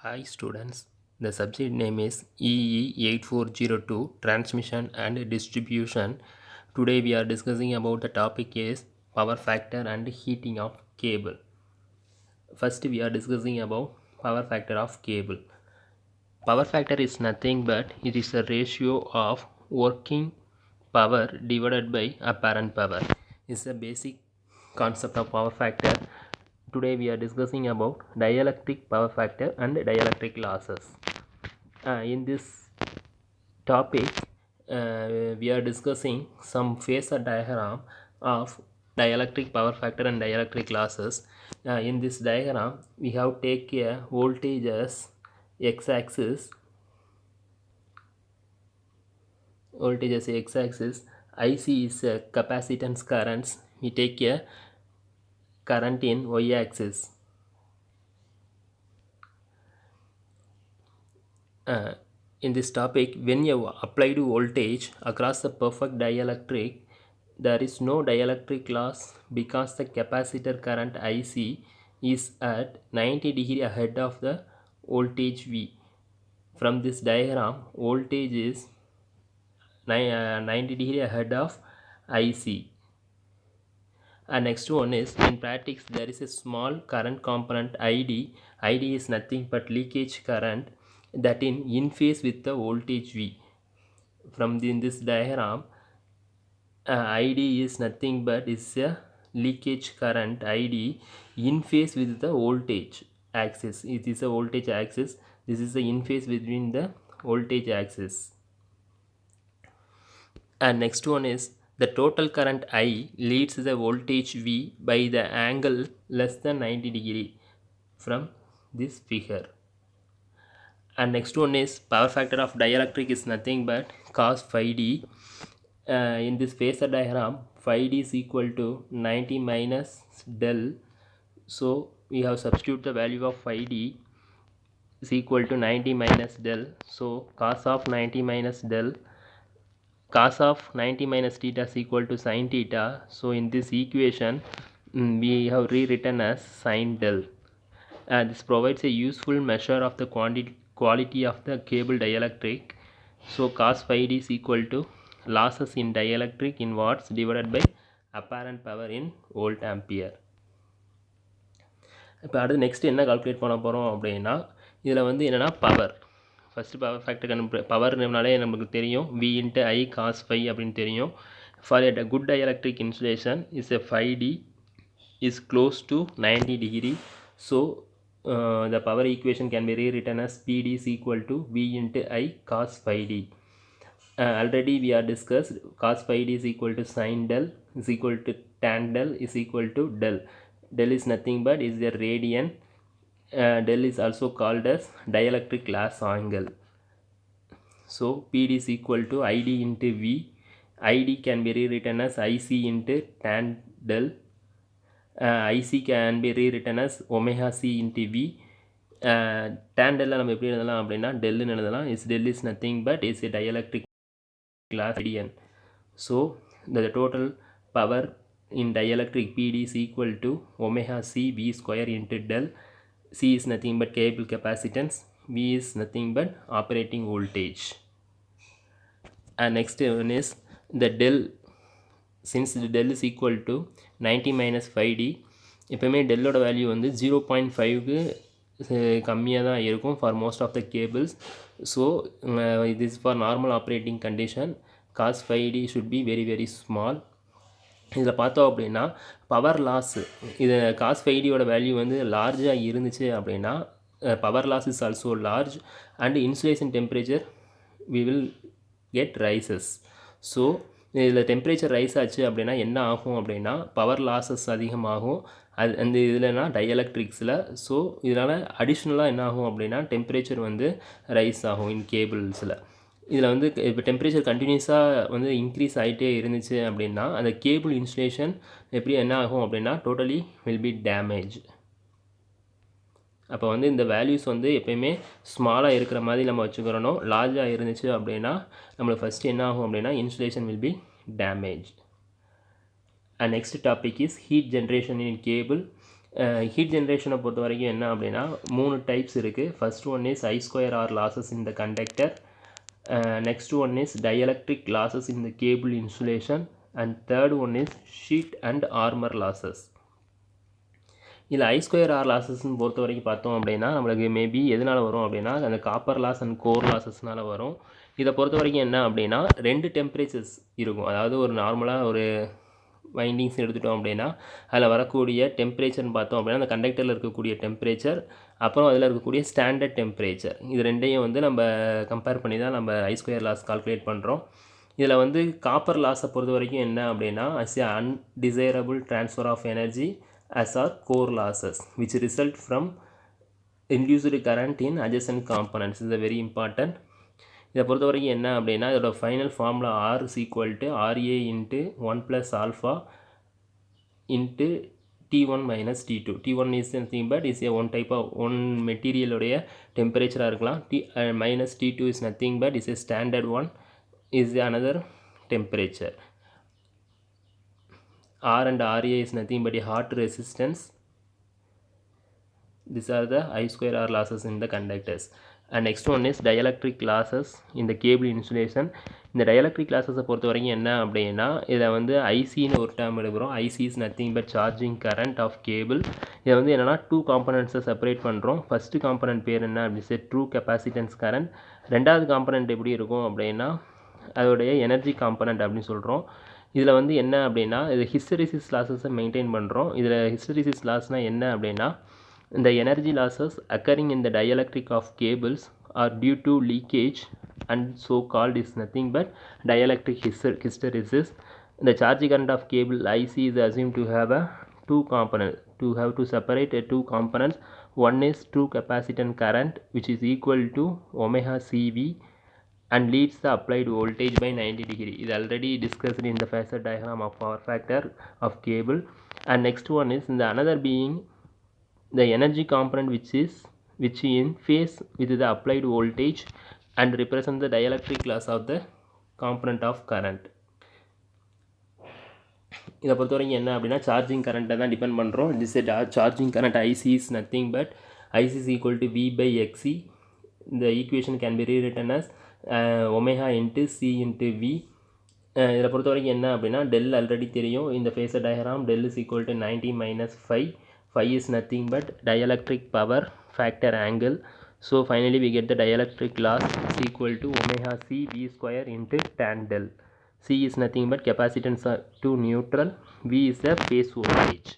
Hi students, the subject name is EE8402 Transmission and Distribution. Today we are discussing about the topic is power factor and heating of cable. First we are discussing about power factor of cable. Power factor is nothing but it is a ratio of working power divided by apparent power. It's a basic concept of power factor. Today we are discussing about dielectric power factor and dielectric losses. In this topic, we are discussing some phasor diagram of dielectric power factor and dielectric losses. In this diagram, we have take a voltage as x-axis, IC is a capacitance currents. We take a current in y-axis. In this topic, when you apply voltage across the perfect dielectric, there is no dielectric loss because the capacitor current IC is at 90 degree ahead of the voltage V. From this diagram, voltage is 90 degree ahead of IC. And next one is, in practice there is a small current component ID. ID is nothing but leakage current that in phase with the voltage V. In this diagram, ID is nothing but is a leakage current ID in phase with the voltage axis. It is a voltage axis. This is the in phase between the voltage axis. And next one is, the total current I leads the voltage V by the angle less than 90 degree from this figure. And next one is, power factor of dielectric is nothing but cos phi d. In this phasor diagram, phi d is equal to 90 minus del. So we have substitute the value of phi d is equal to 90 minus del. So cos of 90 minus del, cos of 90 minus theta is equal to sin theta. So in this equation, we have rewritten as sin del. This provides a useful measure of the quality of the cable dielectric. So cos phi d is equal to losses in dielectric in watts divided by apparent power in volt ampere. இப்போ அடுத்து next என்ன calculate பண்ண போகிறோம் அப்படின்னா, இதில் வந்து என்னென்னா power. First power factor பவர்னாலே நமக்கு தெரியும், V into I cos phi அப்படின்னு தெரியும். For a good dielectric insulation is a phi d is close to 90 degree. So the power equation can be rewritten as PD is equal to V into I cos phi d. Already we are discussed cos phi d is equal to sin del is equal to tan del is equal to del. Del is nothing but is the radian. Del is also called as dielectric loss angle. So PD is equal to ID into V. ID can be rewritten as IC into tan del. IC can be rewritten as omega C into V. Tan del நம்ம எப்படி எழுதலாம் அப்படின்னா டெல்னு எழுதலாம். Is del is nothing but is a dielectric loss radian. So the total power in dielectric PD is equal to omega C V square into del. C is nothing but cable capacitance. V is nothing but operating voltage. And next one is the del. Since the del is equal to 90 minus 5d, எப்போயுமே டெல்லோட value வந்து 0.5க்கு கம்மியாக தான் இருக்கும் for most of the cables. So இது is for normal operating condition. Cos 5d should be very very small. இதில் பார்த்தோம் அப்படின்னா power loss, இது காஸ் 5dயோட வேல்யூ வந்து லார்ஜாக இருந்துச்சு அப்படின்னா power loss is also large and insulation temperature we will get rises. So இதில் டெம்பரேச்சர் ரைஸ் ஆச்சு அப்படின்னா என்ன ஆகும் அப்படின்னா பவர் லாஸஸ் அதிகமாகும். அது அந்த இதுலனா டயலக்ட்ரிக்ஸில். ஸோ இதனால் அடிஷ்னலாக என்ன ஆகும் அப்படின்னா டெம்பரேச்சர் வந்து ரைஸ் ஆகும் இன் கேபிள்ஸில். இதில் வந்து இப்போ டெம்பரேச்சர் கண்டினியூஸாக வந்து இன்க்ரீஸ் ஆகிட்டே இருந்துச்சு அப்படின்னா அந்த கேபிள் இன்சுலேஷன் எப்படி என்ன ஆகும் அப்படின்னா டோட்டலி வில் பி டேமேஜ். அப்போ வந்து இந்த வேல்யூஸ் வந்து எப்போயுமே ஸ்மாலாக இருக்கிற மாதிரி நம்ம வச்சுக்கிறணும். லார்ஜாக இருந்துச்சு அப்படின்னா நம்மளுக்கு ஃபஸ்ட்டு என்ன ஆகும் அப்படின்னா insulation will be damage. And next topic is heat generation in cable. Heat ஜென்ரேஷனை பொறுத்த வரைக்கும் என்ன அப்படின்னா 3 டைப்ஸ் இருக்குது. First one is I2R losses in the conductor, next one is dielectric losses in the cable insulation, and third one is sheet and armor losses. இதில் I2R லாஸஸ்ன்னு பொறுத்த வரைக்கும் பார்த்தோம் அப்படின்னா நம்மளுக்கு மேபி எதனால் வரும் அப்படின்னா அந்த காப்பர் லாஸ் அண்ட் கோர் லாஸஸ்னால் வரும். இதை பொறுத்த வரைக்கும் என்ன அப்படின்னா 2 டெம்பரேச்சர்ஸ் இருக்கும். அதாவது ஒரு நார்மலாக ஒரு வைண்டிங்ஸ் எடுத்துட்டோம் அப்படின்னா அதில் வரக்கூடிய டெம்பரேச்சர்னு பார்த்தோம் அப்படின்னா அந்த கண்டக்டரில் இருக்கக்கூடிய டெம்பரேச்சர், அப்புறம் அதில் இருக்கக்கூடிய ஸ்டாண்டர்ட் டெம்பரேச்சர், இது ரெண்டையும் வந்து நம்ம கம்பேர் பண்ணி தான் நம்ம I2R லாஸ் கால்குலேட் பண்ணுறோம். இதில் வந்து காப்பர் லாஸை பொறுத்த வரைக்கும் என்ன அப்படின்னா as a undesirable transfer of energy as are core losses which result from induced current in adjacent components. This is very important. இதை பொறுத்த வரைக்கும் என்ன அப்படின்னா இதோட final formula R is equal to RA into 1 plus alpha into T1 minus T2. T1 is nothing but is a one type of one material உடைய டெம்பரேச்சராக இருக்கலாம். minus T2 is nothing but is a standard one, is another temperature. R and RA is nothing but a hot resistance. These are the I2R losses in the conductors. And next one is dielectric losses in the cable insulation. இந்த dielectric losses பொறுத்த வரைக்கும் என்ன அப்படின்னா இதை வந்து ICன்னு ஒரு term எடுக்கிறோம். IC is nothing but charging current of cable. இதை வந்து என்னென்னா 2 காம்பனண்ட்ஸை செப்பரேட் பண்ணுறோம். ஃபஸ்ட்டு காம்பனண்ட் பேர் என்ன அப்படி say true capacitance current. ரெண்டாவது காம்பனண்ட் எப்படி இருக்கும் அப்படின்னா அதோடைய எனர்ஜி காம்பனண்ட் அப்படின்னு சொல்கிறோம். இதில் வந்து என்ன அப்படின்னா இது ஹிஸ்டரிசிஸ் லாஸஸை மெயின்டைன் பண்ணுறோம். இதில் ஹிஸ்டரிசிஸ் லாஸ்னால் என்ன அப்படின்னா இந்த energy losses occurring in the dielectric of cables are due to leakage and so called is nothing but dielectric hysteresis. The charge current of cable IC is assumed to have a 2 components, to have to separate 2 components. One is true capacitance current which is equal to omega CV and leads the applied voltage by 90 degree. Is already discussed in the phasor diagram of power factor of cable. And next one is the another being the energy component which in phase with the applied voltage and represent the dielectric loss of the component of current. இதை பொறுத்த வரைக்கும் என்ன அப்படின்னா charging கரண்ட்டை தான் depend பண்ணுறோம். This charging current IC is nothing but IC is equal to V by XC. The equation can be rewritten as omega into C into V. இதில் பொறுத்த வரைக்கும் என்ன அப்படின்னா டெல் ஆல்ரெடி தெரியும். இந்த phasor diagram del is equal to 90 minus 5. 5 is nothing but dielectric power factor angle. So finally we get the dielectric loss is equal to omega c v square into tan del. C is nothing but capacitance to neutral. V is the phase voltage.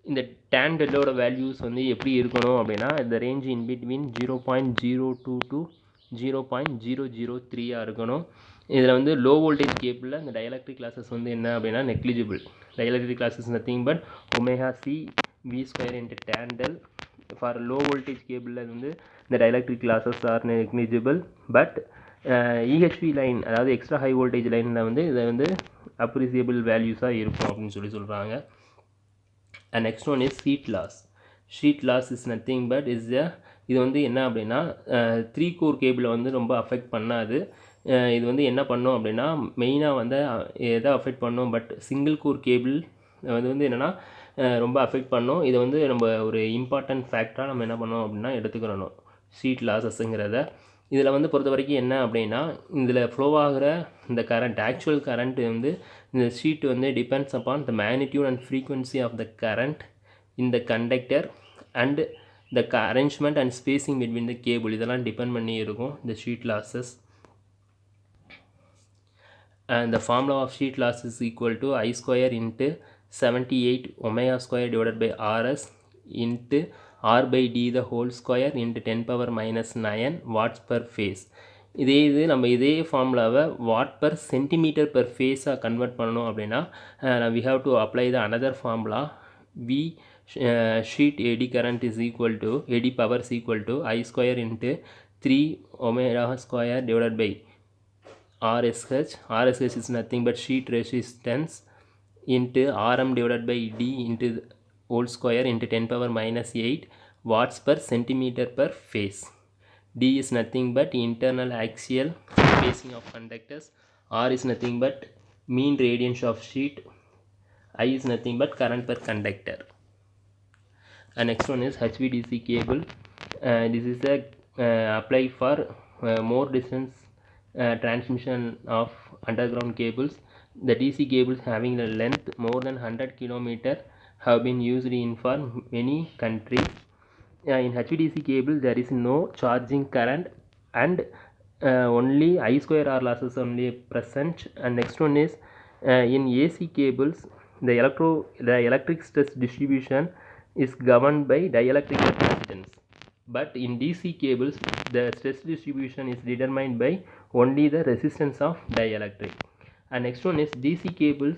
இந்த tan delோட values வந்து எப்படி இருக்கணும் அப்படின்னா இந்த range in between 0.02 to 0.003 இருக்கணும். இதில் வந்து low voltage கேபிளில் இந்த டயலக்ட்ரிக் லாஸஸ் வந்து என்ன அப்படின்னா negligible. Dielectric losses nothing but omega C V square into tan del. For low voltage கேபிளில் வந்து இந்த dielectric losses are negligible. But EHV line அதாவது எக்ஸ்ட்ரா ஹை வோல்டேஜ் லைனில் வந்து இதை வந்து அப்ரிசியபிள் வேல்யூஸாக இருக்கும் அப்படின்னு சொல்கிறாங்க. And next one is sheet loss. Sheet loss is nothing but is the இது வந்து என்ன அப்படின்னா 3 கோர் கேபிளை வந்து ரொம்ப அஃபெக்ட் பண்ணாது. இது வந்து என்ன பண்ணோம் அப்படின்னா மெயினாக வந்து எதை அஃபெக்ட் பண்ணோம் பட் சிங்கிள் கோர் கேபிள் வந்து என்னென்னா ரொம்ப அஃபெக்ட் பண்ணோம். இதை வந்து நம்ம ஒரு இம்பார்ட்டன்ட் ஃபேக்டராக நம்ம என்ன பண்ணோம் அப்படின்னா எடுத்துக்கிறணும் ஷீட் லாஸஸ்ங்கிறத. இதில் வந்து பொறுத்த வரைக்கும் என்ன அப்படின்னா இதில் ஃப்ளோ ஆகிற இந்த கரண்ட் ஆக்சுவல் கரண்ட் வந்து இந்த ஷீட் வந்து depends upon the magnitude and frequency of the current in the conductor and the arrangement and spacing between the cable இதெல்லாம் டிபெண்ட் பண்ணி இருக்கும் இந்த sheet losses. And the formula of sheet loss is equal to I square into 78 omega square divided by RS into R by D the whole square into 10 power minus 9 watts per phase. இது நம்ம இதே ஃபார்முலாவை watt per centimetre per ஃபேஸாக convert பண்ணணும் அப்படின்னா we have to apply the another formula. V sheet eddy current is equal to eddy power is equal to I square into 3 omega square divided by RSH. RSH is nothing but sheet resistance into RM divided by D into whole square into 10 power minus 8 watts per centimeter per phase. D is nothing but internal axial spacing of conductors. R is nothing but mean radiance of sheet. I is nothing but current per conductor. And next one is HVDC cable. This is a apply for more distance transmission of underground cables. The DC cables having a length more than 100 km have been used in for many countries. In HVDC cable there is no charging current, and only I square R losses only present. And next one is in AC cables the electric stress distribution is governed by dielectric capacitance, but in DC cables the stress distribution is determined by only the resistance of dielectric. And next one is DC cables,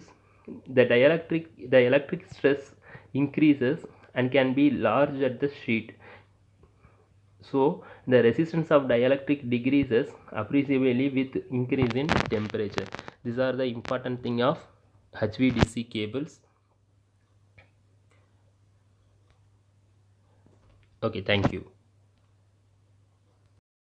the electric stress increases and can be large at the sheet, so the resistance of dielectric decreases appreciably with increase in temperature. These are the important thing of HVDC cables. Okay, thank you.